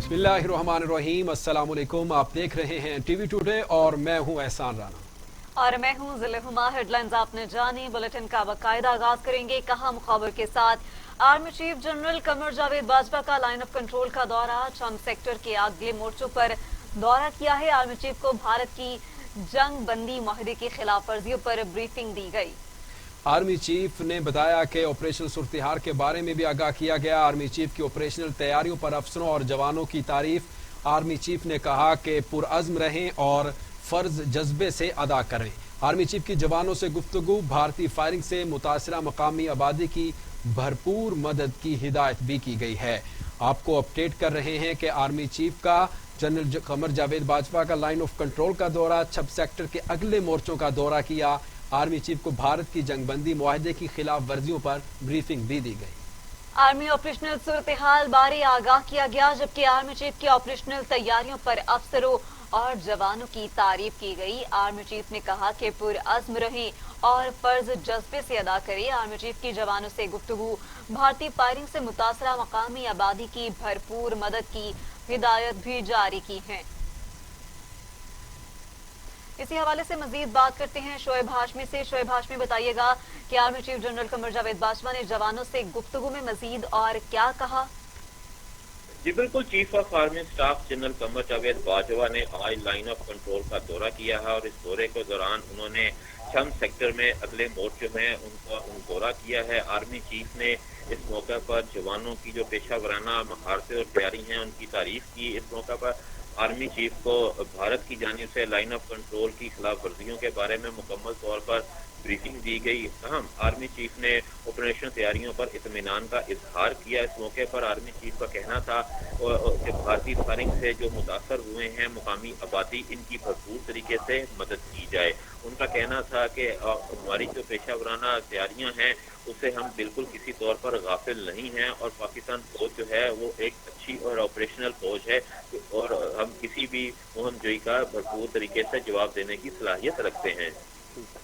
बिस्मिल्लाहिर्रहमानिर्रहीम, अस्सलाम वालेकुम। आप देख रहे हैं टीवी टुडे और मैं हूं एहसान राना और मैं हूं जिले हुमा। हेडलाइंस आपने जानी, बुलेटिन का बाकायदा आगाज करेंगे कहाम खबर के साथ। Army chief general Qamar Javed Bajwa का लाइन ऑफ कंट्रोल का दौरा, छम सेक्टर के अगले मोर्चों पर दौरा किया है। आर्मी चीफ को भारत की जंग बंदी माहिदे की खिलाफ वर्जियों पर ब्रीफिंग दी गई। आर्मी चीफ ने बताया कि ऑपरेशनल सूरत-ए-हाल के बारे में भी आगाह किया गया। आर्मी चीफ की ऑपरेशनल तैयारियों पर अफसरों और जवानों की तारीफ। आर्मी चीफ ने कहा कि पुरअज़्म रहें और फर्ज जज्बे से अदा करें। आर्मी चीफ की जवानों से गुफ्तगू, भारतीय फायरिंग से मुतासरा मकामी आबादी की भरपूर मदद की हिदायत भी की गई है। आपको अपडेट कर रहे हैं कि आर्मी चीफ का जनरल कमर जावेद बाजवा का लाइन ऑफ कंट्रोल का दौरा, छब सेक्टर के अगले मोर्चों का दौरा किया। आर्मी चीफ को भारत की जंगबंदी मुआहदे की खिलाफ वर्जियों पर ब्रीफिंग भी दी गई। आर्मी ऑपरेशनल सूरत-ए-हाल बारे आगाह किया गया, जबकि आर्मी चीफ की ऑपरेशनल तैयारियों पर अफसरों और जवानों की तारीफ की गई। आर्मी चीफ ने कहा कि पुरअज़्म रहें और फर्ज जज्बे से अदा करें। आर्मी चीफ की जवानों से गुफ्तगू, भारतीय फायरिंग से मुतासरा मकामी आबादी की भरपूर मदद की हिदायत भी जारी की है। इसी हवाले से मजीद बात करते हैं शोएब हाशमी से। शोएब हाशमी, बताइएगा कि army chief general Qamar Javed Bajwa ने जवानों से गुफ्तगू में मजीद और क्या कहा? जी बिल्कुल, chief of army staff general Qamar Javed Bajwa ने आज लाइन ऑफ कंट्रोल का दौरा किया है और इस दौरे के दौरान उन्होंने छम सेक्टर में अगले मोर्चों में उनका दौरा किया है। आर्मी चीफ ने इस मौके पर जवानों की जो पेशा वराना महारतें और तैयारी हैं उनकी तारीफ की। इस मौके पर आर्मी चीफ को भारत की जानिब से लाइन ऑफ कंट्रोल की खिलाफ वर्जियों के बारे में मुकम्मल तौर पर ब्रीफिंग दी गई। तहम आर्मी चीफ ने ऑपरेशन तैयारियों पर इत्मीनान का इजहार किया। इस मौके पर आर्मी चीफ का कहना था कि भारतीय फायरिंग से जो मुतासर हुए हैं मुकामी आबादी, इनकी भरपूर तरीके से मदद की जाए। उनका कहना था कि हमारी जो पेशा वराना तैयारियां हैं उससे हम बिल्कुल किसी तौर पर गाफिल नहीं हैं और पाकिस्तान फौज जो है वो एक अच्छी और ऑपरेशनल फौज है और हम किसी भी मुहिम जोई का भरपूर तरीके से जवाब देने की सलाहियत रखते हैं।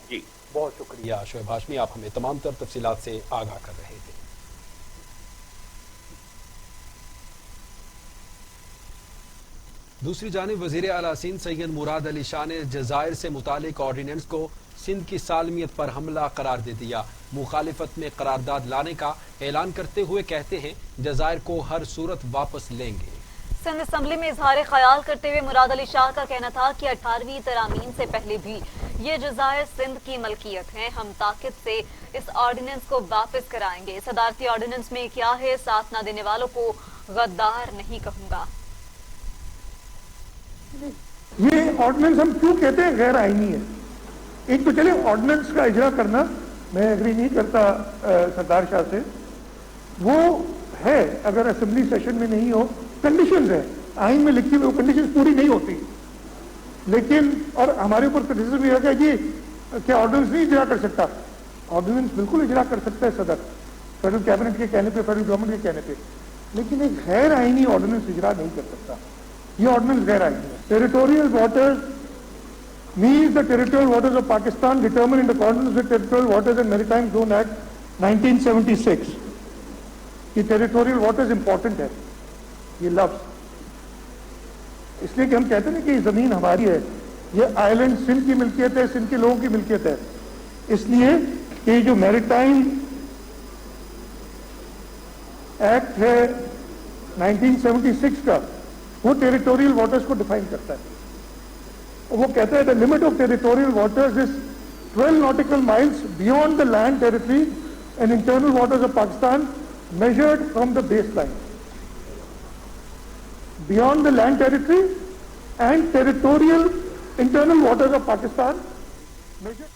जी बहुत शुक्रिया शोएब हाशमी, आप हमें तमाम तर तफसीलात से आगाह कर रहे थे। दूसरी जानिब वजीर आला सिंध सैयद मुराद अली शाह ने जजायर से मुतालिक ऑर्डिनेंस को सिंध की सालमियत पर हमला करार दे दिया। मुखालिफत में करारदाद लाने का ऐलान करते हुए कहते हैं जजायर को हर सूरत वापस लेंगे। सिंध असम्बली में इजहार ख्याल करते हुए मुराद अली शाह का कहना था कि 18वीं तरामीम से पहले भी ये जजायर सिंध की मलकियत हैं। हम ताकत से इस ऑर्डिनेंस को वापस कराएंगे। सदारती ऑर्डिनेंस में क्या है, साथ न देने वालों को गद्दार नहीं कहूंगा। ये ऑर्डिनेंस हम क्यों कहते हैं गैर आईनी है? एक तो चले ऑर्डिनेंस का इजरा करना, मैं एग्री नहीं करता सरदार शाह से, वो है अगर असेंबली सेशन में नहीं हो, कंडीशंस है आइन में लिखी हुई, वो कंडीशंस पूरी नहीं होती। लेकिन और हमारे ऊपर क्रिटिसिज्म भी है कि ये क्या ऑर्डिनेंस नहीं इजरा कर सकता? ऑर्डिनेंस बिल्कुल इजरा कर सकता है सदर, फेडरल कैबिनेट के कहने पे, फेडरल गवर्नमेंट के कहने पे, लेकिन एक गैर आईनी ऑर्डिनेंस इजरा नहीं कर सकता। ये ऑर्डिनेंस गैर आईनी है। Territorial waters means the territorial waters of Pakistan determined in accordance with Territorial Waters and Maritime Zone Act 1976. ये territorial waters important है, ये लफ्ज इसलिए कि हम कहते हैं कि ये जमीन हमारी है, ये आइलैंड सिंध की मिल्कियत है, सिंध के लोगों की मिल्कियत है। इसलिए कि जो मैरिटाइम एक्ट है 1976 का, वो टेरिटोरियल वाटर्स को डिफाइन करता है। वो कहता है the limit of territorial waters is 12 nautical miles beyond the land territory and internal waters of Pakistan measured from the base line, beyond the land territory and territorial internal waters of Pakistan measured.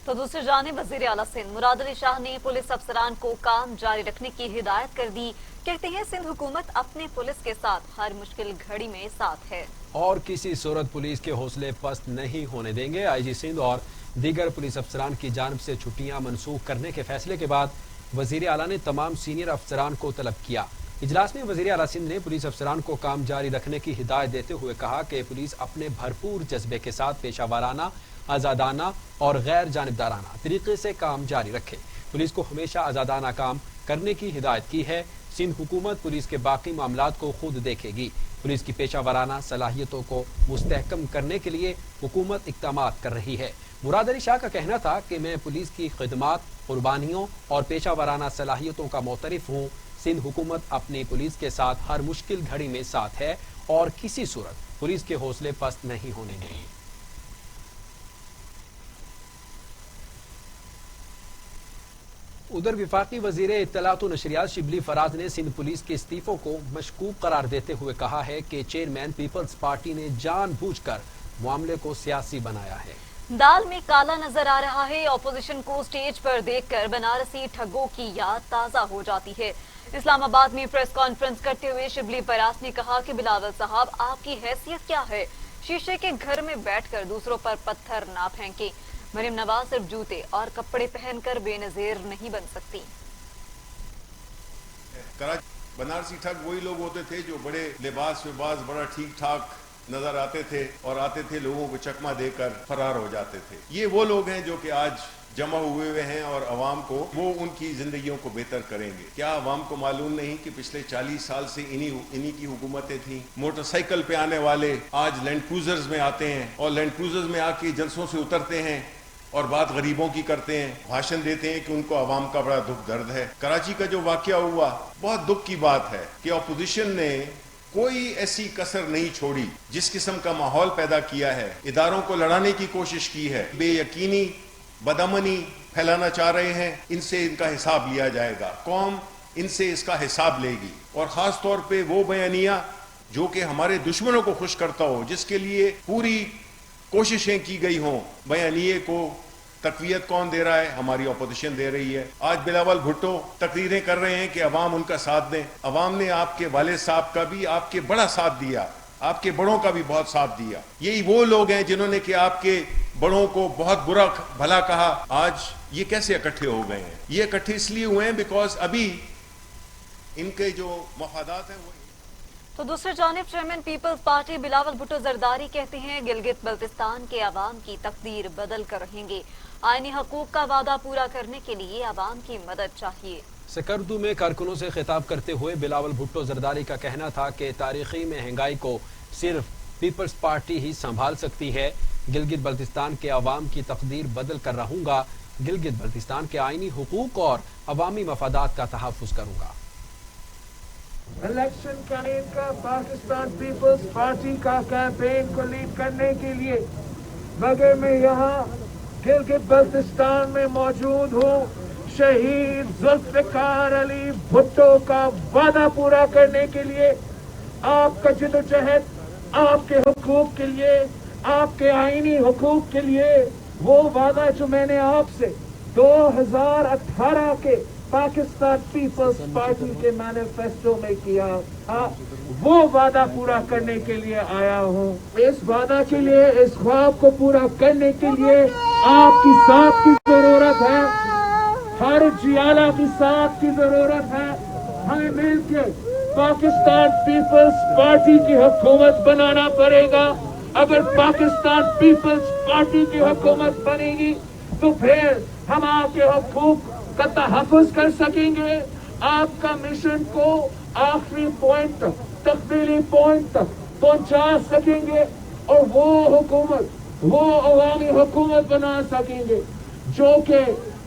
तो दूसरी जानिब वजीर आला सिंध मुराद अली शाह ने police अफसरान को काम जारी रखने की हिदायत कर दी। कहते हैं सिंध हुकूमत अपने पुलिस के साथ हर मुश्किल घड़ी में साथ है और किसी सूरत पुलिस के हौसले पस्त नहीं होने देंगे। आईजी सिंध और दीगर पुलिस अफसरान की जानिब से छुट्टियां मनसूख करने के फैसले के बाद वजीर आला ने तमाम सीनियर अफसरान को तलब किया। इजलास में वजीर आला सिंध ने पुलिस अफसरान को काम जारी रखने की हिदायत देते हुए कहा कि पुलिस अपने भरपूर जज्बे के साथ पेशा वाराना, आज़ादाना और गैर जानिबदाराना तरीके से काम जारी रखे। पुलिस को हमेशा आज़ादाना काम करने की हिदायत की है। सिंध हुकूमत पुलिस के बाकी मामलात को खुद देखेगी। पुलिस की पेशा वाराना सलाहियतों को मुस्तहकम करने के लिए हुकूमत इक़दामात कर रही है। मुराद अली शाह का कहना था कि मैं पुलिस की खिदमात, कुर्बानियों और पेशा वाराना सलाहियतों का मोतरिफ हूँ। सिंध हुकूमत अपनी पुलिस के साथ हर मुश्किल घड़ी में साथ है और किसी सूरत पुलिस के हौसले पस्त नहीं होने देंगे। उधर विफाकी वजीर इत्तलात व नशरियात शिबली फराज ने सिंध पुलिस के इस्तीफों को मशकूक करार देते हुए कहा है कि चेयरमैन पीपल्स पार्टी ने जानबूझकर मामले को सियासी बनाया है। दाल में काला नजर आ रहा है। ऑपोजिशन को स्टेज पर देखकर बनारसी ठगों की याद ताजा हो जाती है। इस्लामाबाद में प्रेस कॉन्फ्रेंस करते हुए शिबली फराज ने कहा कि बिलावल साहब, आपकी हैसियत क्या है? शीशे के घर में बैठकर दूसरों पर पत्थर ना फेंके। मरियम नवाज सिर्फ जूते और कपड़े पहनकर बेनजीर नहीं बन सकती। बनारसी ठग वही लोग होते थे जो बड़े लिबास विबास बड़ा ठीक ठाक नजर आते थे और आते थे लोगों को चकमा देकर फरार हो जाते थे। ये वो लोग हैं जो कि आज जमा हुए हैं और अवाम को वो उनकी जिंदगियों को बेहतर करेंगे। क्या अवाम को मालूम नहीं कि पिछले 40 साल से इन्हीं की हुकूमतें थी? मोटरसाइकिल पे आने वाले आज लैंड क्रूजर्स में आते हैं और लैंड क्रूजर्स में आके जलसों से उतरते हैं और बात गरीबों की करते हैं, भाषण देते हैं कि उनको अवाम का बड़ा दुख दर्द है। कराची का जो वाकया हुआ, बहुत दुख की बात है कि अपोजिशन ने कोई ऐसी कसर नहीं छोड़ी। जिस किस्म का माहौल पैदा किया है, इदारों को लड़ाने की कोशिश की है, बेयकीनी बदअमनी फैलाना चाह रहे हैं, इनसे इनका हिसाब लिया जाएगा। कौम इनसे इसका हिसाब लेगी और खास तौर पे वो बयानिया जो कि हमारे दुश्मनों को खुश करता हो, जिसके लिए पूरी कोशिशें की गई हों, बयानिए को तकवीयत कौन दे रहा है? हमारी अपोजिशन दे रही है। आज बिलावल भुट्टो तकरीरें कर रहे हैं कि अवाम उनका साथ दें। अवाम ने आपके वालिद साहब का भी आपके बड़ा साथ दिया, आपके बड़ों का भी बहुत साथ दिया। यही वो लोग हैं जिन्होंने कि आपके बड़ों को बहुत बुरा भला कहा। आज ये कैसे इकट्ठे हो गए हैं? ये इकट्ठे इसलिए हुए हैं बिकॉज अभी इनके जो मफादात हैं वो। तो दूसरी जानिब चेयरमैन पीपल्स पार्टी बिलावल भुट्टो जरदारी कहते हैं गिलगित बल्तिस्तान के अवाम की तकदीर बदल कर रहेंगे। आईनी हकूक का वादा पूरा करने के लिए अवाम की मदद चाहिए। सकरदू में कारकुनों से खिताब करते हुए बिलावल भुट्टो जरदारी का कहना था कि तारीखी महंगाई को सिर्फ पीपल्स पार्टी ही संभाल सकती है। गिलगित बल्तिस्तान के अवाम की तकदीर बदल कर रहूंगा। गिलगित बल्तिस्तान के आईनी हुकूक और अवामी मफादात का तहफ़्फ़ुज़ करूंगा। इलेक्शन कैंपेन का पाकिस्तान पीपल्स पार्टी का कैंपेन को लीड करने के लिए मगर मैं यहाँ गिलगित बल्तिस्तान में मौजूद हूँ। शहीद जुल्फ़िकार अली भुट्टो का वादा पूरा करने के लिए, आपका जिद्दोजहद आपके हुकूक के लिए, आपके आईनी हुकूक के लिए, वो वादा जो मैंने आपसे 2018 के पाकिस्तान पीपल्स पार्टी के मैनिफेस्टो में किया था, वो वादा पूरा करने के लिए आया हूँ। इस वादा के लिए, इस ख्वाब को पूरा करने के लिए आपकी साथ की जरूरत है, हर जियाला की साथ की जरूरत है। हमें मिलकर पाकिस्तान पीपल्स पार्टी की हुकूमत बनाना पड़ेगा। अगर पाकिस्तान पीपल्स पार्टी की हुकूमत बनेगी तो फिर हम आपके हुकूक का तहफ़्फ़ुज़ कर सकेंगे। आपका मिशन को आखिरी पॉइंट तक, तकमीली पॉइंट तक पहुंचा सकेंगे और वो हुकूमत, वो अवामी हुकूमत बना सकेंगे जो कि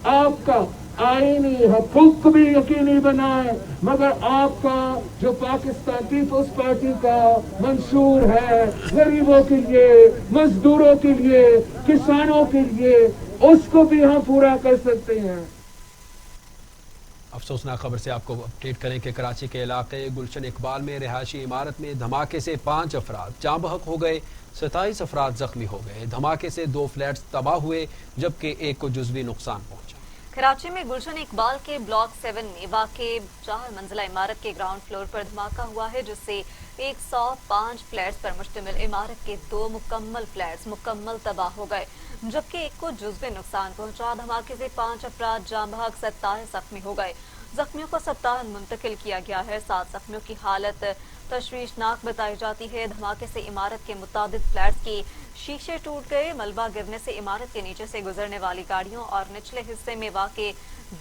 आपका आईनी हकूक भी यकीनी बनाए, मगर आपका जो पाकिस्तान पीपल्स पार्टी का मंशूर है गरीबों के लिए, मजदूरों के लिए, किसानों के लिए, उसको भी हम पूरा कर सकते हैं। अफसोसनाक खबर से आपको अपडेट करें कि कराची के इलाके गुलशन इकबाल में रिहायशी इमारत में धमाके से 5 अफराद जाँ बहक हो गए, 27 अफराद जख्मी हो गए। धमाके से 2 फ्लैट्स तबाह हुए जबकि एक को जुज़वी नुकसान पहुंचा। कराची में गुलशन इकबाल के ब्लॉक 7 में वाक़े 4 मंजिला इमारत के ग्राउंड फ्लोर पर धमाका हुआ है, जिससे 105 फ्लैट्स पर मुश्तमिल इमारत के 2 मुकम्मल फ्लैट्स मुकम्मल तबाह हो गए जबकि एक को जुज़वी नुकसान पहुंचा। धमाके से 5 अफराद जाँ बहक, 27 जख्मी हो गए। जख्मियों को अस्पताल मुंतकिल किया गया है। 7 जख्मियों की हालत तशवीशनाक बताई जाती है। धमाके से इमारत के मुतादिद फ्लैट्स के शीशे टूट गए। मलबा गिरने से इमारत के नीचे से गुजरने वाली गाड़ियों और निचले हिस्से में वाक़े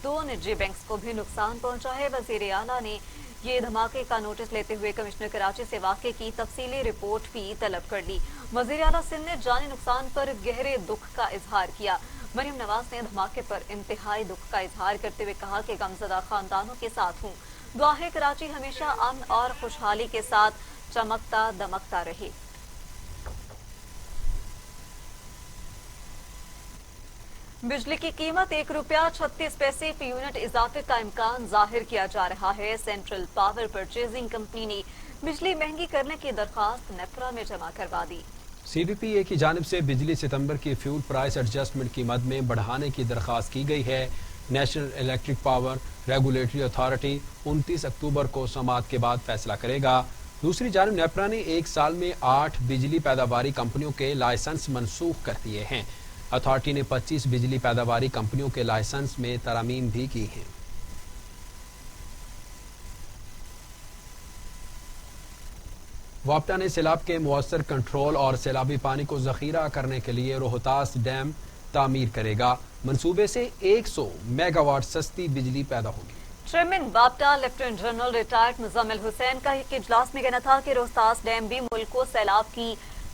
2 निजी बैंक्स को भी नुकसान पहुंचा है। वज़ीर आला ने ये धमाके का नोटिस लेते हुए कमिश्नर कराची से वाक़े की तफसीली रिपोर्ट भी तलब कर ली। वज़ीर आला सिंध ने जानी नुकसान पर गहरे दुख का इजहार किया। मरियम नवाज ने धमाके पर इंतहाई दुख का इजहार करते हुए कहा कि गमज़दा खानदानों के साथ हूँ। दुआ है कराची हमेशा अमन और खुशहाली के साथ चमकता दमकता रहे। बिजली की कीमत ₹1.36 फी यूनिट इजाफे का इम्कान जाहिर किया जा रहा है। सेंट्रल पावर परचेजिंग कंपनी ने बिजली महंगी करने की दरखास्त नेफ्रा में जमा करवा दी। CDPA की जानिब से बिजली सितंबर की फ्यूल प्राइस एडजस्टमेंट की मद में बढ़ाने की दरखास्त की गई है। National electric power regulatory authority 29 अक्टूबर को समाअत के बाद फैसला करेगा। दूसरी जानिब नेफ्रा ने 1 साल में 8 बिजली पैदावारी कंपनियों के लाइसेंस मनसूख कर दिए हैं। अथॉरिटी ने 25 बिजली पैदावारी कंपनियों के लाइसेंस में तरमीम भी की है। वापटा ने सैलाब के मुअस्सर कंट्रोल और सैलाबी पानी को जखीरा करने के लिए रोहतास डैम तामीर करेगा। मंसूबे से 100 मेगावाट सस्ती बिजली पैदा होगी। चेयरमैन वापटा lieutenant general retired Muzammil Hussain का एक इजलास में कहना था कि रोहतास डैम भी मुल्क को सैलाब की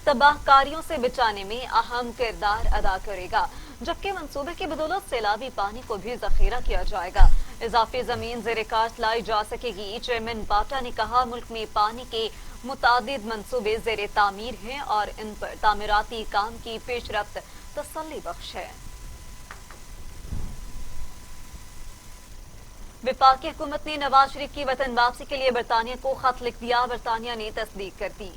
तबाहकारियों से बचाने में अहम किरदार अदा करेगा, जबकि मंसूबे की बदौलत सैलाबी पानी को भी जखीरा किया जाएगा। इजाफी जमीन ज़ेरे काश्त लाई जा सकेगी। चेयरमैन वापटा ने कहा, मुल्क में पानी के मुतादिद मंसूबे ज़ेरे तामीर हैं और इन पर तामीराती काम की पेशरफ्त तसल्ली बख्श है। वफाकी हुकूमत ने नवाज शरीफ की वतन वापसी के लिए बरतानिया को खत लिख दिया। बरतानिया ने तस्दीक कर दी।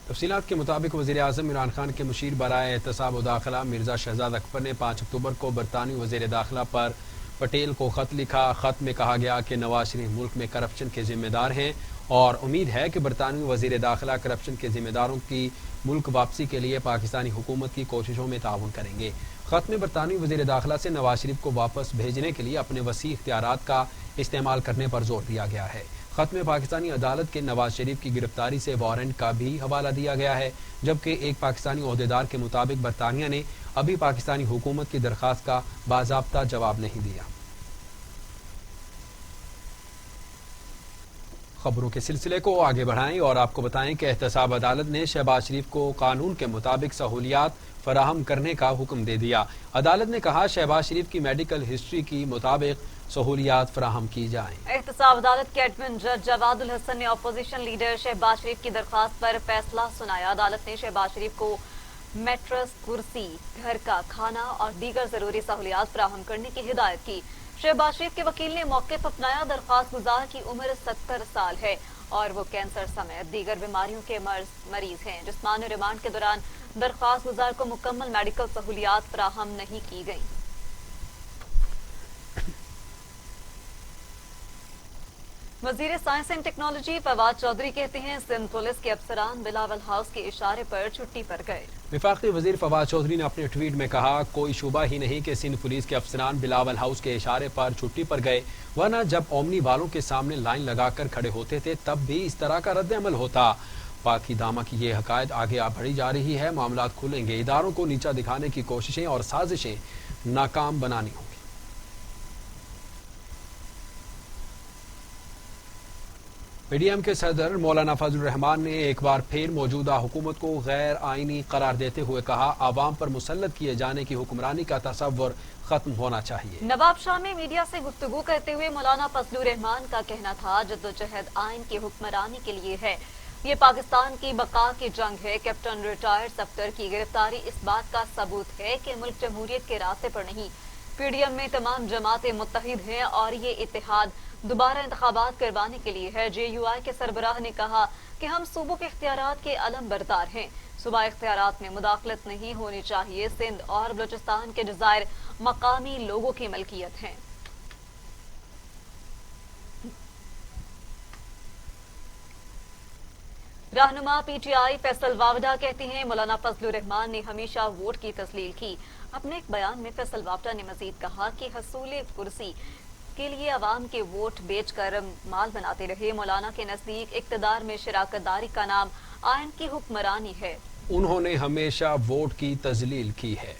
तफसीलात के मुताबिक वज़ीर आज़म इमरान खान के मुशीर बराए एहतसाब व दाखिला मिर्जा शहजाद अकबर ने 5 अक्टूबर को बरतानी वज़ीर दाखिला पर पटेल को खत लिखा। खत में कहा गया कि नवाज शरीफ मुल्क में करप्शन के जिम्मेदार हैं और उम्मीद है कि बरतानवी वज़ीर दाखिला करप्शन के जिम्मेदारों की मुल्क वापसी के लिए पाकिस्तानी हुकूमत की कोशिशों में ताउन करेंगे। खत में बरतानवी वज़ीर दाखिला से नवाज शरीफ को वापस भेजने के लिए अपने वसी इख्तियारात का इस्तेमाल करने पर जोर दिया गया है। खत में पाकिस्तानी अदालत के नवाज शरीफ की गिरफ्तारी से वारंट का भी हवाला दिया गया है, जबकि एक पाकिस्तानी ओहदेदार के मुताबिक बरतानिया ने अभी पाकिस्तानी हुकूमत की दरखास्त का बाज़ाब्ता जवाब नहीं दिया। खबरों के सिलसिले को आगे बढ़ाएं और आपको बताएं कि एहतसाब अदालत ने शहबाज शरीफ को कानून के मुताबिक सहूलियात फराहम करने का हुक्म दे दिया। अदालत ने कहा, शहबाज शरीफ की मेडिकल हिस्ट्री की मुताबिक सहूलियात फराहम की जाएं। एहतसाब अदालत के एडमिन जज जवादुल हसन ने अपोजिशन लीडर शहबाज शरीफ की दरखास्त पर फैसला सुनाया। अदालत ने शहबाज शरीफ को मैट्रेस, कुर्सी, घर का खाना और दीगर जरूरी सहूलियात फराहम करने की हिदायत की। शहबाज शरीफ के वकील ने मौक़िफ़ अपनाया। दरखास्त गुजार की उम्र 70 साल है और वो कैंसर समेत दीगर बीमारियों के मरीज हैं। जिस्मानी रिमांड के दौरान दरखास्त गुजार को मुकम्मल मेडिकल सहूलियात फराहम नहीं की गई। वजीर science and technology Fawad Chaudhry कहते हैं, सिंध पुलिस के अफसरान बिलावल हाउस के इशारे पर छुट्टी पर गए। वफाकी वजीर फवाद चौधरी ने अपने ट्वीट में कहा, कोई शुबा ही नहीं कि सिंध पुलिस के अफसरान बिलावल हाउस के इशारे पर छुट्टी पर गए, वरना जब ओमनी वालों के सामने लाइन लगाकर खड़े होते थे तब भी इस तरह का रद्द अमल होता। पाकी दामा की ये हकायत आगे बढ़ी जा रही है। मामलात खुलेंगे, इदारों को नीचा दिखाने की कोशिशें और साजिशें नाकाम बनानी होंगी। पीडीएम के सदर मौलाना फजलुर रहमान ने एक बार फिर मौजूदा हुकूमत को गैर आईनी करार देते हुए कहा, आवाम पर मुसल्लत किए जाने की हुक्मरानी का तसव्वुर खत्म होना चाहिए। नवाब शाह में मीडिया से गुफ्तगू करते हुए मौलाना फजलुर रहमान का कहना था, जद्दोजहद आइन की हुक्मरानी के लिए है, ये पाकिस्तान की बका की जंग है। कैप्टन रिटायर्ड सफ्तर की गिरफ्तारी इस बात का सबूत है कि मुल्क जमहूरियत के रास्ते पर नहीं। पीडीएम में तमाम जमातें मुत्तहिद हैं और ये इत्तेहाद दोबारा इंतखाबात करवाने के लिए है। JUI के सरबराह ने कहा कि हम सूबों के इख्तियारात के अलम बरदार हैं, सूबा इख्तियारात में मुदाखलत नहीं होनी चाहिए। सिंध और बलूचिस्तान के जज़ायर मकामी लोगों की मलकियत हैं। रहनुमा PTI फैसल वावडा कहते हैं, मौलाना फजलुर रहमान ने हमेशा वोट की तस्लील की। अपने एक बयान में फैसल वावडा ने मजीद कहा कि हसूल कुर्सी के लिए अवाम के वोट बेचकर माल बनाते रहे। मौलाना के नजदीक इक्तदार में शराकतदारी का नाम आइन की हुक्मरानी है। उन्होंने हमेशा वोट की तजलील की है।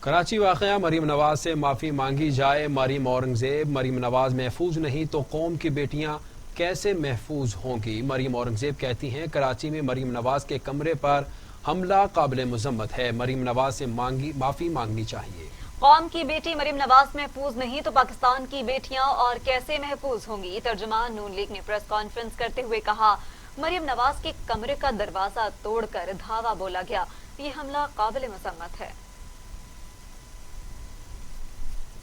कराची वाक़या मरीम नवाज से माफ़ी मांगी जाए। मरीम औरंगज़ेब, मरीम नवाज महफूज नहीं तो कौम की बेटियां कैसे महफूज होंगी। मरीम औरंगज़ेब कहती हैं कराची में मरीम नवाज के कमरे पर हमला काबिल मज़म्मत है। मरीम नवाज से माफ़ी मांगनी चाहिए। कौम की बेटी मरीम नवाज महफूज नहीं तो पाकिस्तान की बेटियां और कैसे महफूज होंगी। तर्जुमान नून लीग ने प्रेस कॉन्फ्रेंस करते हुए कहा, मरीम नवाज के कमरे का दरवाजा तोड़कर धावा बोला गया। ये हमला काबिल मज़म्मत है।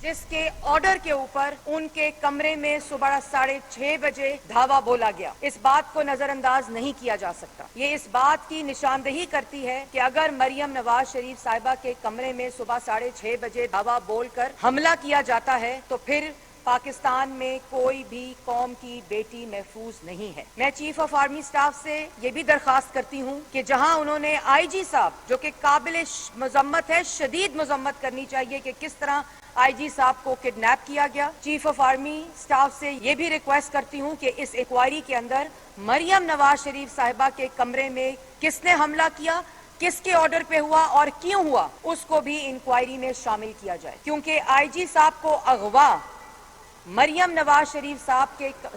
जिसके ऑर्डर के ऊपर उनके कमरे में सुबह 6:30 बजे धावा बोला गया, इस बात को नजरअंदाज नहीं किया जा सकता। ये इस बात की निशानदेही करती है कि अगर मरियम नवाज शरीफ साहिबा के कमरे में सुबह 6:30 बजे धावा बोलकर हमला किया जाता है तो फिर पाकिस्तान में कोई भी कौम की बेटी महफूज नहीं है। मैं चीफ ऑफ आर्मी स्टाफ से ये भी दरखास्त करती हूँ कि जहाँ उन्होंने आईजी साहब, जो कि काबिल मजम्मत है, शदीद मजम्मत करनी चाहिए कि किस तरह आईजी साहब को किडनैप किया गया। चीफ ऑफ आर्मी स्टाफ से ये भी रिक्वेस्ट करती हूँ कि इस इंक्वायरी के अंदर मरियम नवाज शरीफ साहिबा के कमरे में किसने हमला किया, किसके ऑर्डर पे हुआ और क्यों हुआ, उसको भी इंक्वायरी में शामिल किया जाए। क्योंकि आईजी साहब को अगवा मरियम नवाज शरीफ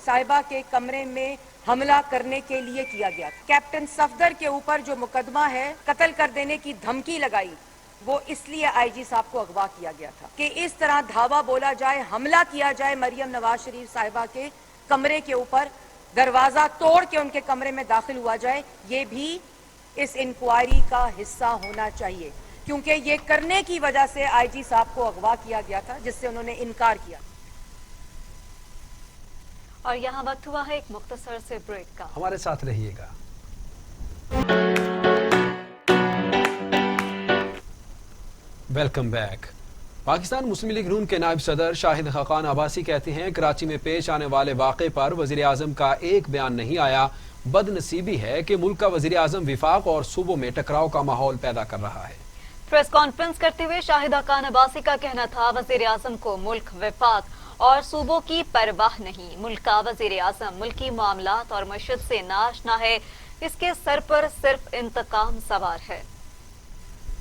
साहिबा के कमरे में हमला करने के लिए किया गया। कैप्टन सफदर के ऊपर जो मुकदमा है, कत्ल कर देने की धमकी लगाई, वो इसलिए आईजी साहब को अगवा किया गया था कि इस तरह धावा बोला जाए, हमला किया जाए मरियम नवाज शरीफ साहिबा के कमरे के ऊपर, दरवाजा तोड़ के उनके कमरे में दाखिल हुआ जाए। ये भी इस इंक्वायरी का हिस्सा होना चाहिए, क्योंकि ये करने की वजह से आईजी साहब को अगवा किया गया था, जिससे उन्होंने इनकार किया। और यहाँ वक्त हुआ है एक मुख्तसर से ब्रेक का, हमारे साथ रहिएगा। Welcome back. पाकिस्तान मुस्लिम लीग नून के नायब सदर शाहिद खाकान अब्बासी कहते हैं कराची में पेश आने वाले वाक़े पर वज़ीर आज़म का एक बयान नहीं आया। बदनसीबी है कि मुल्क का वज़ीर आज़म विफाक और सूबों में टकराव का माहौल पैदा कर रहा है। प्रेस कॉन्फ्रेंस करते हुए शाहिद खाकान अब्बासी का कहना था, वज़ीर आज़म को मुल्क, विफाक और सूबों की परवाह नहीं। मुल्क का वज़ीर आज़म मुल्की मामलात और मशहद से नाआशना है। इसके सर पर सिर्फ इंतकाम सवार है।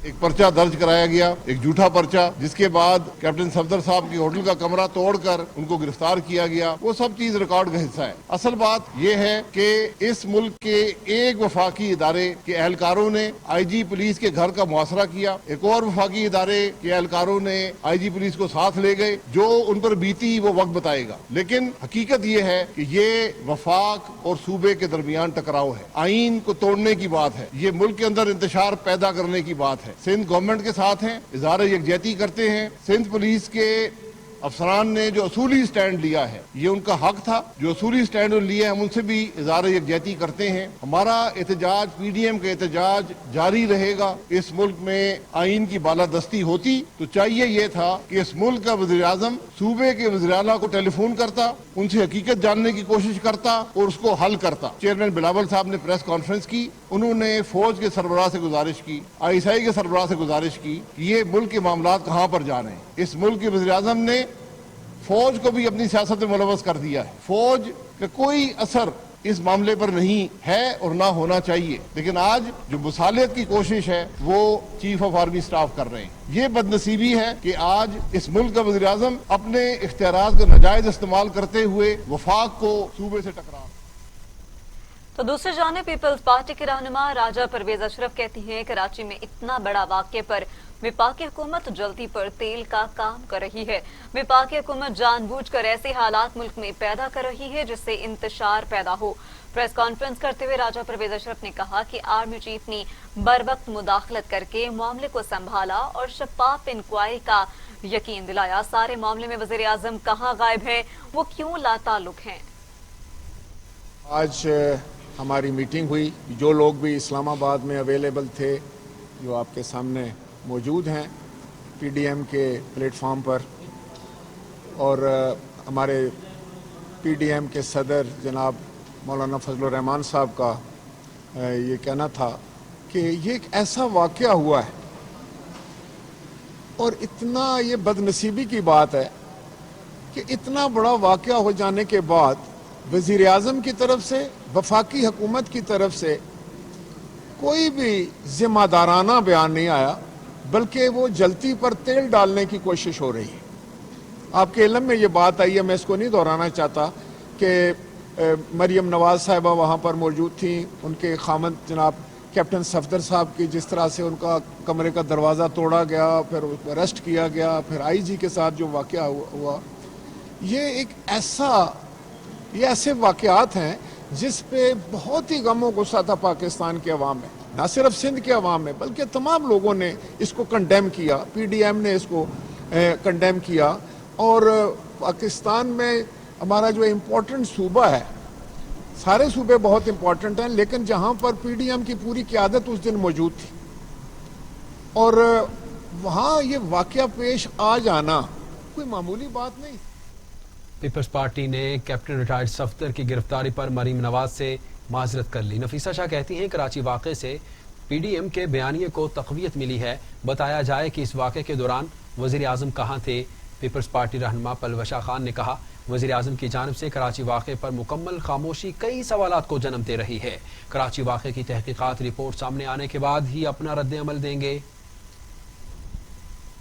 एक पर्चा दर्ज कराया गया, एक झूठा पर्चा, जिसके बाद कैप्टन सफदर साहब की होटल का कमरा तोड़कर उनको गिरफ्तार किया गया। वो सब चीज रिकॉर्ड का हिस्सा है। असल बात यह है कि इस मुल्क के एक वफाकी इदारे के एहलकारों ने आईजी पुलिस के घर का मुआसरा किया, एक और वफाकी इदारे के एहलकारों ने आईजी पुलिस को साथ ले गए। जो उन पर बीती वो वक्त बताएगा, लेकिन हकीकत ये है कि ये वफाक और सूबे के दरमियान टकराव है, आईन को तोड़ने की बात है, ये मुल्क के अंदर इंतशार पैदा करने की बात है। सिंध गवर्नमेंट के साथ हैं, इज़हार यकजहती करते हैं। सिंध पुलिस के अफसरान ने जो असूली स्टैंड लिया है, ये उनका हक था। जो असूली स्टैंड लिया है, हम उनसे भी इज़हार यकजहती करते हैं। हमारा एहतजाज, पीडीएम का एहतजाज जारी रहेगा। इस मुल्क में आइन की बालादस्ती होती तो चाहिए ये था कि इस मुल्क का वज़ीर आज़म सूबे के वज़ीर आला को टेलीफोन करता, उनसे हकीकत जानने की कोशिश करता और उसको हल करता। चेयरमैन बिलावल साहब ने प्रेस कॉन्फ्रेंस की, उन्होंने फौज के सरबराह से गुजारिश की, ISI के सरबराह से गुजारिश की कि ये मुल्क के मामलात कहाँ पर जा रहे हैं। इस मुल्क के वज़ीर आज़म ने फौज को भी अपनी सियासत में मुलव्वस कर दिया है। फौज का कोई असर इस मामले पर नहीं है और ना होना चाहिए, लेकिन आज जो मुसालियत की कोशिश है वो चीफ ऑफ आर्मी स्टाफ कर रहे हैं। ये बदनसीबी है कि आज इस मुल्क का वज़ीर आज़म अपने इख्तियारात का नाजायज इस्तेमाल करते हुए वफाक को सूबे से टकरा। तो दूसरी जानिब पीपल्स पार्टी के रहनुमा राजा परवेज अशरफ कहती हैं कराची में इतना बड़ा वाक़े पर विफाकी हुकूमत जल्दी पर तेल का काम कर रही है। विफाकी हुकूमत जानबूझकर ऐसे हालात मुल्क में पैदा कर रही है जिससे इंतशार पैदा हो। प्रेस कॉन्फ्रेंस करते हुए राजा परवेज अशरफ ने कहा कि आर्मी चीफ ने बरवक्त मुदाखलत करके मामले को संभाला और शफाफ इंक्वायरी का यकीन दिलाया। सारे मामले में वज़ीर आज़म कहाँ गायब हैं, वो क्यों लाताल्लुक हैं। आज हमारी मीटिंग हुई, जो लोग भी इस्लामाबाद में अवेलेबल थे, जो आपके सामने मौजूद हैं पीडीएम के प्लेटफॉर्म पर, और हमारे पीडीएम के सदर जनाब मौलाना फजलुर रहमान साहब का ये कहना था कि ये एक ऐसा वाक़या हुआ है और इतना ये बदनसीबी की बात है कि इतना बड़ा वाक़या हो जाने के बाद वज़ीर आज़म की तरफ से, वफाकी हुकूमत की तरफ से कोई भी ज़िम्मेदाराना बयान नहीं आया बल्कि वो जलती पर तेल डालने की कोशिश हो रही है। आपके इल्म में ये बात आई है, मैं इसको नहीं दोहराना चाहता, कि मरियम नवाज साहिबा वहाँ पर मौजूद थी, उनके खामद जनाब कैप्टन सफदर साहब की जिस तरह से उनका कमरे का दरवाज़ा तोड़ा गया, फिर अरेस्ट किया गया, फिर आईजी के साथ जो वाक़या हुआ, ये ऐसे वाक़यात हैं जिस पे बहुत ही गम व गुस्सा था पाकिस्तान के अवाम में, ना सिर्फ सिंध के अवाम में बल्कि तमाम लोगों ने इसको कंडेम किया, पीडीएम ने इसको कंडेम किया। और पाकिस्तान में हमारा जो इम्पोर्टेंट सूबा है, सारे सूबे बहुत इम्पोर्टेंट हैं, लेकिन जहाँ पर पीडीएम की पूरी क़यादत उस दिन मौजूद थी और वहाँ ये वाक़या पेश आ जाना कोई मामूली बात नहीं। पीपल्स पार्टी ने कैप्टन रिटायर्ड सफदर की गिरफ्तारी पर मरीम नवाज से माजरत कर ली। नफीसा शाह कहती हैं कराची वाक़े से पीडीएम के बयानिए को तक़वियत मिली है। बताया जाए कि इस वाक़े के दौरान वज़ीर आज़म कहाँ थे। पीपल्स पार्टी रहनुमा पलवशा खान ने कहा, वज़ीर आज़म की जानिब से कराची वाक़े पर मुकम्मल खामोशी कई सवालात को जन्म दे रही है। कराची वाक़े की तहकीकात रिपोर्ट सामने आने के बाद ही अपना रद्द-ए-अमल देंगे।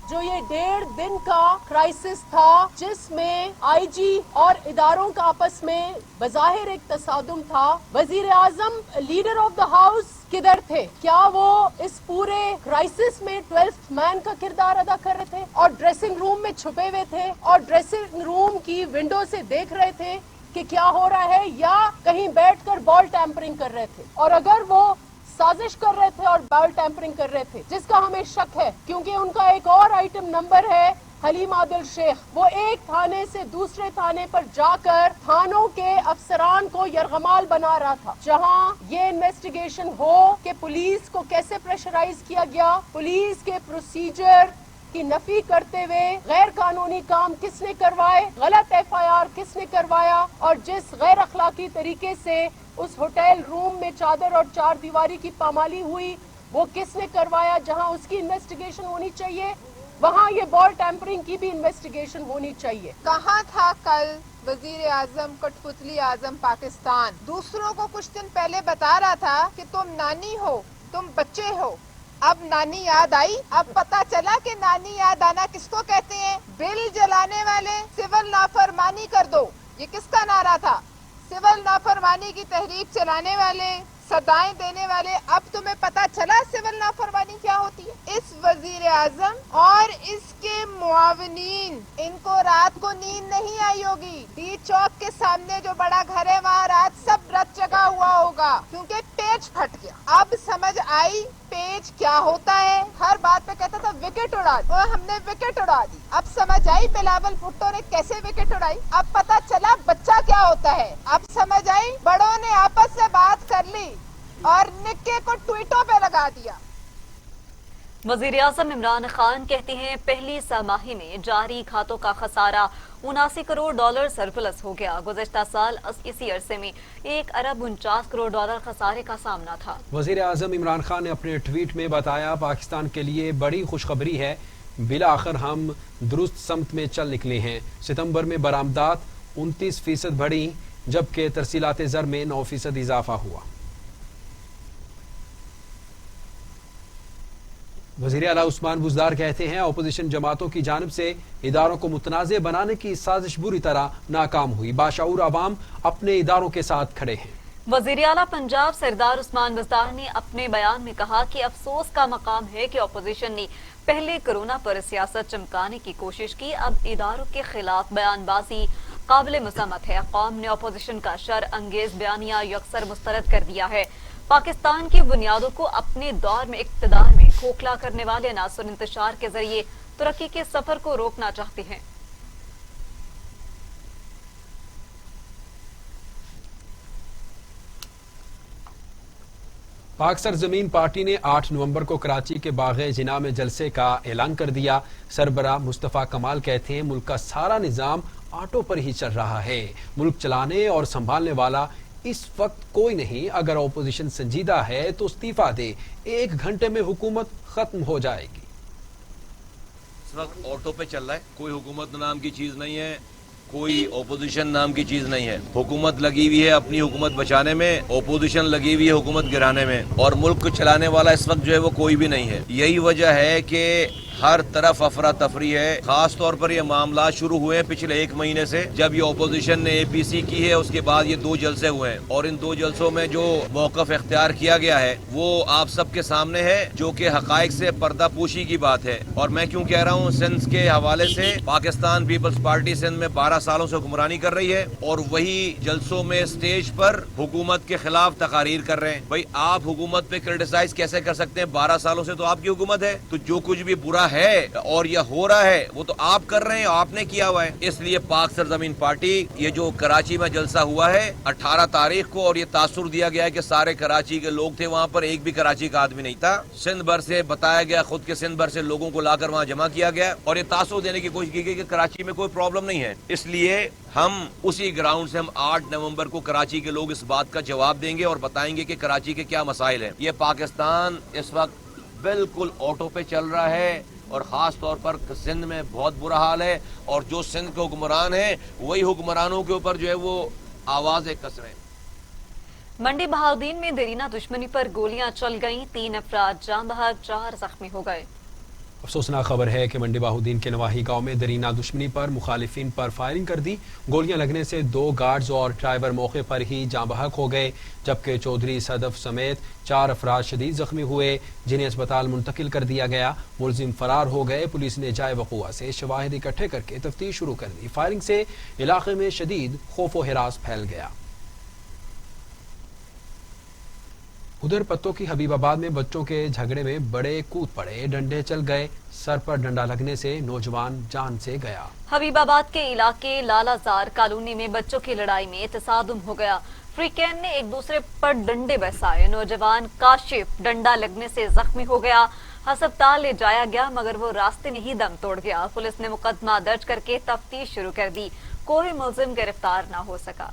जो ये 1.5 दिन का क्राइसिस था, जिसमें आईजी और इदारों का आपस में बज़ाहिर एक तसादुम था, वजीर आजम लीडर ऑफ द हाउस किधर थे? क्या वो इस पूरे क्राइसिस में 12th मैन का किरदार अदा कर रहे थे और ड्रेसिंग रूम में छुपे हुए थे और ड्रेसिंग रूम की विंडो से देख रहे थे कि क्या हो रहा है, या कहीं बैठकर बॉल टैंपरिंग कर रहे थे? और अगर वो साजिश कर रहे थे और बॉल टैंपरिंग कर रहे थे, जिसका हमें शक है क्योंकि उनका एक और आइटम नंबर है हलीम आदिल शेख, वो एक थाने से दूसरे थाने पर जाकर थानों के अफसरान को यरगमाल बना रहा था, जहां ये इन्वेस्टिगेशन हो कि पुलिस को कैसे प्रेशराइज किया गया, पुलिस के प्रोसीजर की नफी करते हुए गैर कानूनी काम किसने करवाए, गलत एफआईआर किसने करवाया, और जिस गैर अखलाकी तरीके से उस होटल रूम में चादर और चार दीवारी की पामाली हुई वो किसने करवाया, जहां उसकी इन्वेस्टिगेशन होनी चाहिए वहां ये बॉल टैंपरिंग की भी इन्वेस्टिगेशन होनी चाहिए। कहाँ था कल वजीर आजम कठपुतली आजम पाकिस्तान? दूसरों को कुछ दिन पहले बता रहा था कि तुम नानी हो, तुम बच्चे हो, अब नानी याद आई। अब पता चला कि नानी याद आना किसको कहते हैं? बिल जलाने वाले, सिविल नाफरमानी कर दो, ये किसका नारा था? सिविल नाफरमानी की तहरीक चलाने वाले, सदाएं देने वाले। अब तुम्हें पता चला सिविल नाफरमानी क्या होती है? इस वजीर आजम और इसके मुआविनीन, इनको रात को नींद नहीं आई होगी। डी चौक के सामने जो बड़ा घर है वहाँ रात सब रात जगा हुआ होगा क्योंकि पेज फट गया। अब समझ आई पेज क्या होता है। हर बात पे कहता था विकेट उड़ा दी, और हमने विकेट उड़ा दी। अब समझ आई बिलावल भुट्टो ने कैसे विकेट उड़ाई। अब पता चला बच्चा क्या होता है। अब समझ आई बड़ों ने आपस से बात कर ली और निक्के को ट्वीटों पे लगा दिया। वजीर आज़म इमरान खान कहते हैं पहली छमाही में जारी खातों का खसारा 79 करोड़ डॉलर सरप्लस हो गया। गुज़श्ता साल इसी अरसे में 1 अरब 49 करोड़ डॉलर खसारे का सामना था। वजीर आज़म इमरान खान ने अपने ट्वीट में बताया, पाकिस्तान के लिए बड़ी खुशखबरी है, बिला आखिर हम दुरुस्त समत में चल निकले हैं। सितंबर में बरामदात 29% बढ़ी जबकि तरसीलात ज़र में 9% इजाफा हुआ। वज़ीर आला उस्मान बुज़दार कहते हैं अपोजिशन जमातों की जानिब से इदारों को मुतनाज़े बनाने की साजिश बुरी तरह नाकाम हुई। बाशऊर अवाम अपने इदारों के साथ खड़े हैं। वज़ीर आला पंजाब सरदार उस्मान बुज़दार ने अपने बयान में कहा कि अफसोस का मकाम है कि अपोजिशन ने पहले कोरोना पर सियासत चमकाने की कोशिश की, अब इदारों के खिलाफ बयानबाजी काबिल मसम्मत है। कौम ने अपोजिशन का शर अंगेज बयानिया यकसर मुस्तरद कर दिया है। पाकिस्तान की बुनियादों को अपने दौर में इक्तदार में खोखला करने वाले अनासर इंतशार के जरिए तरक्की के सफर को रोकना चाहते हैं। पाक सरजमीन पार्टी ने 8 नवंबर को कराची के बाग़े जिना में जलसे का ऐलान कर दिया। सरबराह मुस्तफ़ा कमाल कहते हैं मुल्क का सारा निज़ाम ऑटो पर ही चल रहा है, मुल्क चलाने और संभालने वाला इस वक्त कोई नहीं। अगर अपोजिशन संजीदा है तो इस्तीफा दे, 1 घंटे में हुकूमत खत्म हो जाएगी। इस वक्त ऑटो पे चल रहा है, कोई हुकूमत नाम की चीज नहीं है, कोई ओपोजिशन नाम की चीज नहीं है। हुकूमत लगी हुई है अपनी हुकूमत बचाने में, ओपोजिशन लगी हुई है हुकूमत गिराने में, और मुल्क को चलाने वाला इस वक्त जो है वो कोई भी नहीं है। यही वजह है कि हर तरफ अफरा तफरी है। खास तौर पर ये मामला शुरू हुए हैं पिछले 1 महीने से, जब ये ओपोजिशन ने APC की है, उसके बाद ये 2 जलसे हुए हैं, और इन 2 जलसों में जो मौक़िफ़ इख्तियार किया गया है वो आप सबके सामने है, जो कि हक़ाइक़ से पर्दापोशी की बात है। और मैं क्यों कह रहा हूँ, सिंध के हवाले से पाकिस्तान पीपल्स पार्टी सिंध में 12 सालों से हुक्मरानी कर रही है, और वही जलसों में स्टेज पर हुकूमत के खिलाफ तकारीर कर रहे हैं। भाई आप हुकूमत पे क्रिटिसाइज कैसे कर सकते हैं? 12 सालों से तो आपकी हुकूमत है, तो जो कुछ भी बुरा है और यह हो रहा है वो तो आप कर रहे हैं, आपने किया हुआ है। इसलिए पाक सरजमीन पार्टी, ये जो कराची में जलसा हुआ है 18 तारीख को, और ये तासुर दिया गया है कि सारे कराची के लोग थे, वहाँ पर एक भी कराची का आदमी नहीं था। सिंध भर से बताया गया, खुद के सिंध भर से लोगों को लाकर वहाँ जमा किया गया, और ये तासुर देने की कोशिश की गई कि कराची में कोई प्रॉब्लम नहीं है। इसलिए हम उसी ग्राउंड से हम 8 नवंबर को कराची के लोग इस बात का जवाब देंगे और बताएंगे कि कराची के क्या मसाइल हैं। ये पाकिस्तान इस वक्त बिल्कुल ऑटो पे चल रहा है, और ख़ास तौर पर सिंध में बहुत बुरा हाल है, और जो सिंध के हुक्मरान हैं वही हुक्मरानों के ऊपर जो है वो आवाज़ें कस रहे हैं। मंडी बहाउद्दीन में देरीना दुश्मनी पर गोलियां चल गईं, 3 अफराद जान बहक, 4 जख्मी हो गए। अफसोसनाक खबर है कि मंडी बहाउद्दीन के नवाही गांव में दरीना दुश्मनी पर मुखालिफिन पर फायरिंग कर दी। गोलियां लगने से 2 गार्ड्स और ड्राइवर मौके पर ही जाँ बहक हो गए, जबकि चौधरी सदफ समेत 4 अफराद शदीद जख्मी हुए, जिन्हें अस्पताल मुंतकिल कर दिया गया। मुलजिम फरार हो गए। पुलिस ने जाए वक़ुआ से शवाहिद इकट्ठे करके तफ्तीश शुरू कर दी। फायरिंग से इलाके में शदीद खौफ व हिरास फैल गया। उधर पत्तों की हबीबाबाद में बच्चों के झगड़े में बड़े कूद पड़े, डंडे चल गए। सर पर डंडा लगने से नौजवान जान से गया। हबीबाबाद के इलाके लालाजार कॉलोनी में बच्चों की लड़ाई में तसादुम हो गया। फ्रीकैन ने एक दूसरे पर डंडे बरसाए। नौजवान काशिफ डंडा लगने से जख्मी हो गया। अस्पताल ले जाया गया, मगर वो रास्ते में ही दम तोड़ गया। पुलिस ने मुकदमा दर्ज करके तफ्तीश शुरू कर दी। कोई मुलजिम गिरफ्तार न हो सका।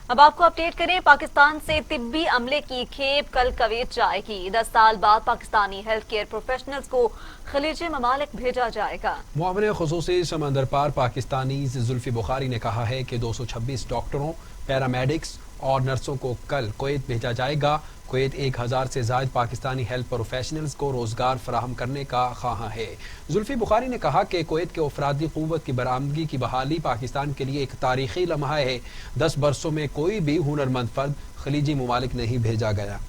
अब आपको अपडेट करें, पाकिस्तान से तिब्बी अमले की खेप कल कुवैत जाएगी। 10 साल बाद पाकिस्तानी हेल्थ केयर प्रोफेशनल्स को खलीजी ममालिक भेजा जाएगा। मुआविन खुसूसी समंदर पार पाकिस्तानी जुल्फी बुखारी ने कहा है कि 226 डॉक्टरों, पैरामेडिक्स और नर्सों को कल कुवैत भेजा जाएगा। कुवैत 1000 से ज़ायद पाकिस्तानी हेल्थ प्रोफेशनल्स को रोजगार फराहम करने का ख्वाह है। जुल्फी बुखारी ने कहा कि कुवैत के अफरादी क़ुव्वत की बरामदगी की बहाली पाकिस्तान के लिए एक तारीखी लम्हा है। 10 बरसों में कोई भी हुनरमंद फर्द खलीजी ममालिक नहीं भेजा गया।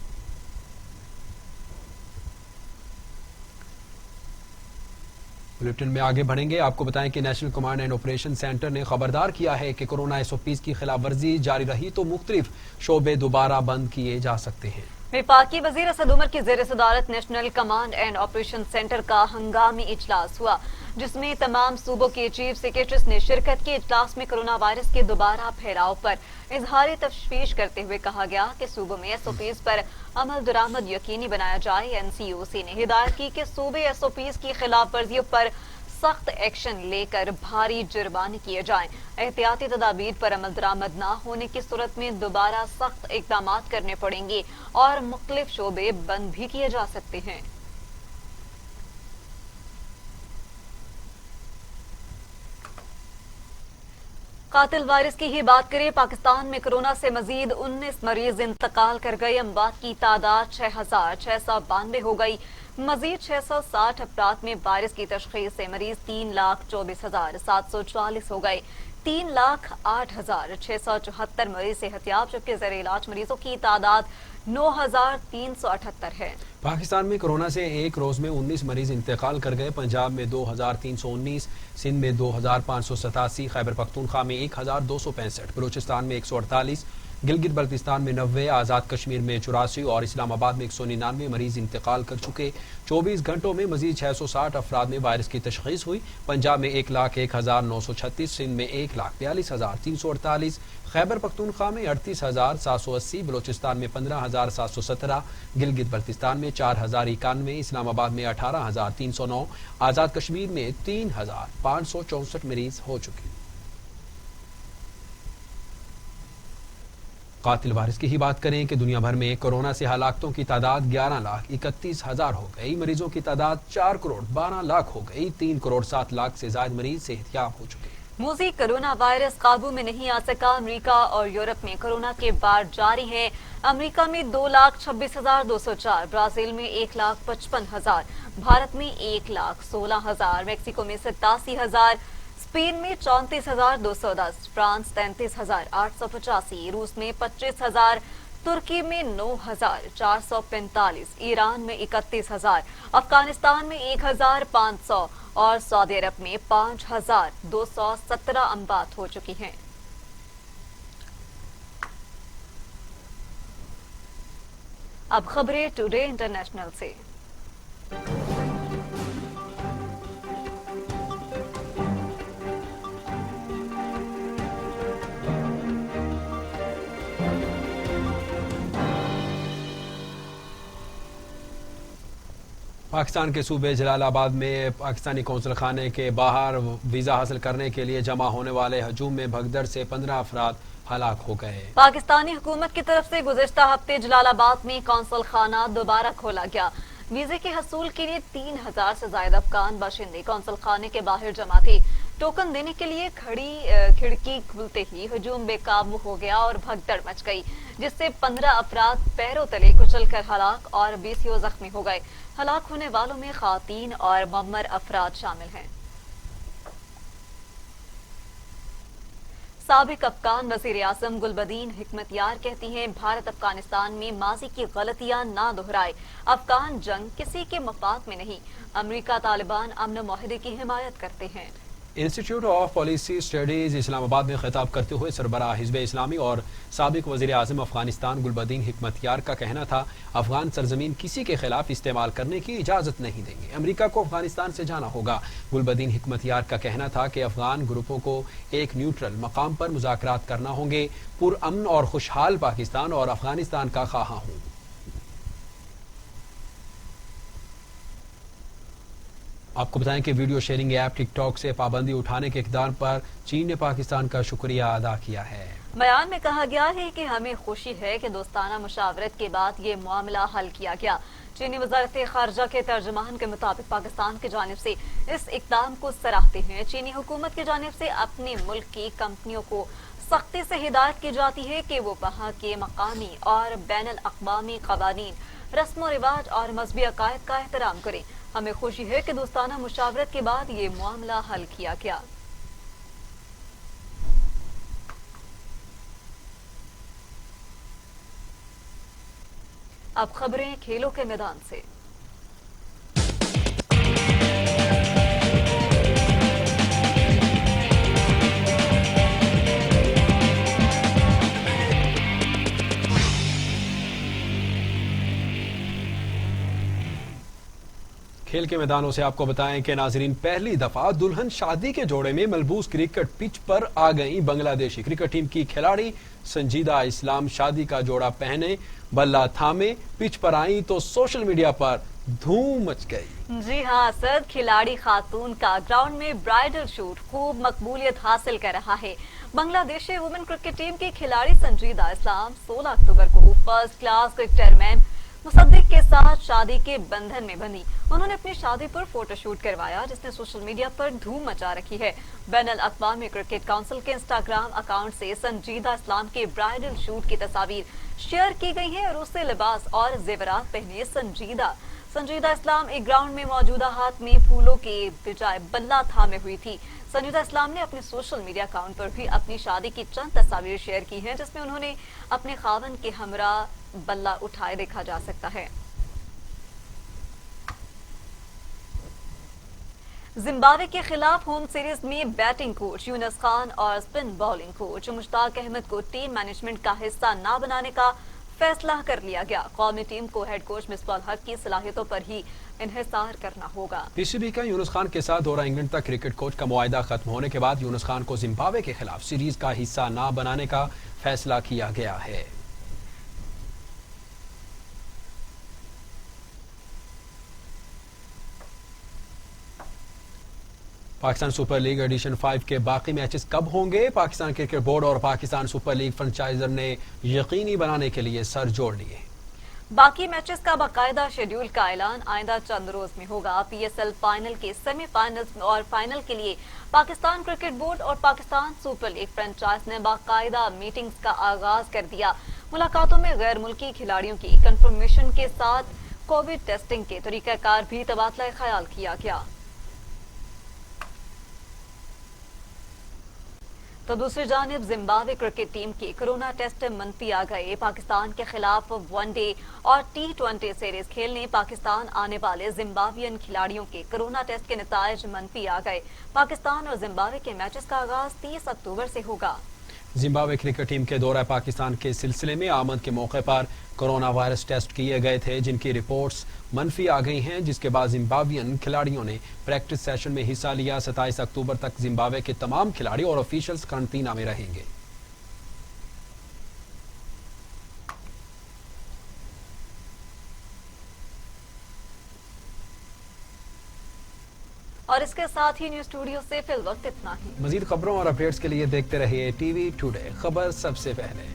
बुलेटिन में आगे बढ़ेंगे। आपको बताएं कि national command and operation centre ने खबरदार किया है कि कोरोना SOPs की खिलाफ वर्जी जारी रही तो मुख्तलिफ शोबे दोबारा बंद किए जा सकते हैं। वफाकी वजीर असद उमर की ज़ेर सदारत national command and operation centre का हंगामी इजलास हुआ, जिसमें तमाम सूबों के चीफ सेक्रेटरीज ने शिरकत की। इजलास में कोरोना वायरस के दोबारा फैलाव पर इजहार तशवीश करते हुए कहा गया कि सूबों में SOPs पर अमल दरामद यकीनी बनाया जाए। NCOC ने हिदायत की कि सूबे SOPs की खिलाफ वर्जियों पर सख्त एक्शन लेकर भारी जुर्माने किए जाएं। एहतियाती तदाबीर पर अमल दरामद न होने की सूरत में दोबारा सख्त इकदाम करने पड़ेंगे और मुख्तलिफ शोबे बंद भी किए जा सकते हैं। कातिल वायरस की ही बात करें, पाकिस्तान में कोरोना से मजीद 19 मरीज इंतकाल कर गए। अमवात की तादाद 6692 हो गई। मजीद 660 अफराद में वायरस की तशखीस से मरीज 3,24,740 हो गए। 3,08,674 मरीज सेहतियाब, जबकि ज़ेर इलाज मरीजों की तादाद 9,378 है। पाकिस्तान में कोरोना से एक रोज में 19 मरीज इंतकाल कर गए। पंजाब में 2,319, सिंध में 2,587, खैबर पख्तूनख्वा में 1,265, बलूचिस्तान में 148, गिलगित बल्तिस्तान में 90, आज़ाद कश्मीर में 84 और इस्लामाबाद में 199 मरीज इंतकाल कर चुके। 24 घंटों में मजीद 660 अफराद में वायरस की तशखीस हुई। पंजाब में 1,01,936, सिंध में 1,42,348, खैबर पख्तूनख्वा में 38,780, बलूचिस्तान में 15,717, गिलगित बल्तिस्तान में 4,091, इस्लामाबाद में 18,309, आज़ाद कश्मीर में 3,564 मरीज हो चुके। قاتل وارث کی ہی بات کریں کہ دنیا بھر میں کورونا سے ہلاکتوں کی تعداد 11,31,000 ہو گئی، مریضوں کی تعداد 4,12,00,000 ہو گئی، 3,07,00,000 سے زائد مریض صحت یاب ہو چکے ہیں۔ موزی کورونا وائرس قابو میں نہیں آ سکا، امریکہ اور یورپ میں کورونا کے بار جاری ہیں۔ امریکہ میں 2,26,204، برازیل میں 1,55,000، بھارت میں 1,16,000، میکسیکو میں 87,000، اسپین میں 34,210، فرانس 33,885، روس میں 25,000، ترکی میں 9,445، ایران میں 31,000، افغانستان میں 1,500 اور سعودی عرب میں 5,217 اموات ہو چکی ہیں۔ اب خبریں ٹوڈے انٹرنیشنل سے۔ پاکستان کے صوبے جلال آباد میں پاکستانی قونصل خانے کے باہر ویزا حاصل کرنے کے لیے جمع ہونے والے ہجوم میں بھگدڑ سے 15 افراد ہلاک ہو گئے۔ پاکستانی حکومت کی طرف سے گزشتہ ہفتے جلال آباد میں قونصل خانہ دوبارہ کھولا گیا۔ ویزے کے حصول کے لیے 3,000 سے زائد افغان باشندے قونصل خانے کے باہر جمع تھے۔ ٹوکن دینے کے لیے کھڑکی کھلتے ہی ہجوم بے قابو ہو گیا اور بھگدڑ مچ گئی، جس سے 15 افراد پیروں تلے کچل کر ہلاک اور 20 زخمی ہو گئے۔ ہلاک ہونے والوں میں خواتین اور معمر افراد شامل ہیں۔ سابق افغان وزیر اعظم گلبدین حکمتیار کہتی ہیں بھارت افغانستان میں ماضی کی غلطیاں نہ دہرائے، افغان جنگ کسی کے مفاد میں نہیں، امریکہ طالبان امن و معاہدے کی حمایت کرتے ہیں۔ انسٹیٹیوٹ آف پالیسی اسٹڈیز اسلام آباد میں خطاب کرتے ہوئے سربراہ حزب اسلامی اور سابق وزیر اعظم افغانستان گلبدین حکمتیار کا کہنا تھا افغان سرزمین کسی کے خلاف استعمال کرنے کی اجازت نہیں دیں گے، امریکہ کو افغانستان سے جانا ہوگا۔ گلبدین حکمتیار کا کہنا تھا کہ افغان گروپوں کو ایک نیوٹرل مقام پر مذاکرات کرنا ہوں گے، پرامن اور خوشحال پاکستان اور افغانستان کا خواہاں ہوں۔ آپ کو بتائیں کہ ویڈیو شیئرنگ ایپ ٹک ٹاک سے پابندی اٹھانے کے اقدام پر چین نے پاکستان کا شکریہ ادا کیا ہے۔ بیان میں کہا گیا ہے کہ ہمیں خوشی ہے کہ دوستانہ مشاورت کے بعد یہ معاملہ حل کیا گیا۔ چینی وزارت خارجہ کے ترجمان کے مطابق پاکستان کی جانب سے اس اقدام کو سراہتے ہیں۔ چینی حکومت کی جانب سے اپنے ملک کی کمپنیوں کو سختی سے ہدایت کی جاتی ہے کہ وہ وہاں کے مقامی اور بین الاقوامی قوانین، رسم و رواج اور مذہبی عقائد کا احترام کریں۔ ہمیں خوشی ہے کہ دوستانہ مشاورت کے بعد یہ معاملہ حل کیا گیا۔ اب خبریں کھیلوں کے میدان سے۔ کھیل کے میدانوں سے آپ کو بتائیں کہ ناظرین پہلی دفعہ دلہن شادی کے جوڑے میں ملبوس کرکٹ پچ پر آ گئیں بنگلہ دیشی کرکٹ ٹیم کی کھلاڑی سنجیدہ اسلام شادی کا جوڑا پہنے بلہ تھامے پچ پر آئیں تو سوشل میڈیا پر دھوم مچ گئی۔ جی ہاں اسد، کھلاڑی خاتون کا گراؤنڈ میں برائڈل شوٹ خوب مقبولیت حاصل کر رہا ہے۔ بنگلہ دیشی وومن کرکٹ ٹیم کی کھلاڑی سنجیدہ اسلام 16 اکتوبر کو فرسٹ کلاس کرکٹر میم مصدق کے ساتھ شادی کے بندھن میں بندھی۔ انہوں نے اپنی شادی پر فوٹو شوٹ کروایا جس نے سوشل میڈیا پر دھوم مچا رکھی ہے۔ بین الاقوامی کرکٹ کونسل کے انسٹاگرام اکاؤنٹ سے سنجیدہ اسلام کے برائڈل شوٹ کی تصاویر شیئر کی گئی ہیں اور اس سے لباس اور زیورات پہنے سنجیدہ اسلام ایک گراؤنڈ میں موجودہ ہاتھ میں پھولوں کے بجائے بلہ تھامے ہوئی تھی۔ سنجیدہ اسلام نے اپنے سوشل میڈیا اکاؤنٹ پر بھی اپنی شادی کی چند تصاویر شیئر کی ہیں جس میں انہوں نے اپنے خاوند کے ہمراہ بلہ اٹھائے دیکھا جا سکتا ہے۔ زمبابوے کے خلاف ہوم سیریز میں بیٹنگ کوچ یونس خان اور اسپن بالنگ کوچ مشتاق احمد کو ٹیم مینجمنٹ کا حصہ نہ بنانے کا فیصلہ کر لیا گیا۔ قومی ٹیم کو ہیڈ کوچ مصباح الحق کی صلاحیتوں پر ہی انحصار کرنا ہوگا۔ پی سی بی کا یونس خان کے ساتھ دورہ انگلینڈ تک کرکٹ کوچ کا معاہدہ ختم ہونے کے بعد یونس خان کو زمبابوے کے خلاف سیریز کا حصہ نہ بنانے کا فیصلہ کیا گیا ہے۔ पाकिस्तान सुपर लीग एडिशन 5 के बाकी मैचेस कब होंगे? पाकिस्तान क्रिकेट बोर्ड और पाकिस्तान सुपर लीग फ्रेंचाइजर ने यकीनी बनाने के लिए सर जोड़ लिए। बाकी मैचेस का बाकायदा शेड्यूल का ऐलान आइंदा चंद रोज में होगा। पीएसएल फाइनल के सेमीफाइनल्स और फाइनल के लिए पाकिस्तान क्रिकेट बोर्ड और पाकिस्तान सुपर लीग फ्रेंचाइज ने बाकायदा मीटिंग्स का आगाज कर दिया। मुलाकातों में गैर मुल्की खिलाड़ियों की कंफर्मेशन के साथ कोविड टेस्टिंग के तरीकाकार भी तबादला ख्याल किया गया। तो दूसरी जानिब जिम्बाब्वे क्रिकेट टीम के कोरोना टेस्ट मनफी आ गए। पाकिस्तान के खिलाफ वनडे और T20 सीरीज खेलने पाकिस्तान आने वाले जिम्बाब्वियन खिलाड़ियों के कोरोना टेस्ट के नताइज मनफी आ गए। पाकिस्तान और जिम्बाब्वे के मैचेस का आगाज 30 अक्टूबर से होगा। जिम्बाब्वे क्रिकेट टीम के दौरा पाकिस्तान के सिलसिले में आमद के मौके पर कोरोना वायरस टेस्ट किए गए थे, जिनकी रिपोर्ट्स मनफी आ गई हैं, जिसके बाद जिम्बाब्वियन खिलाड़ियों ने प्रैक्टिस सेशन में हिस्सा लिया। 27 अक्टूबर तक जिम्बाब्वे के तमाम खिलाड़ी और ऑफिशियल्स क्वारंटीना में रहेंगे। और इसके साथ ही न्यूज स्टूडियो से फिल वक्त इतना ही। मजीद खबरों और अपडेट्स के लिए देखते रहिए टीवी टुडे, खबर सबसे पहले।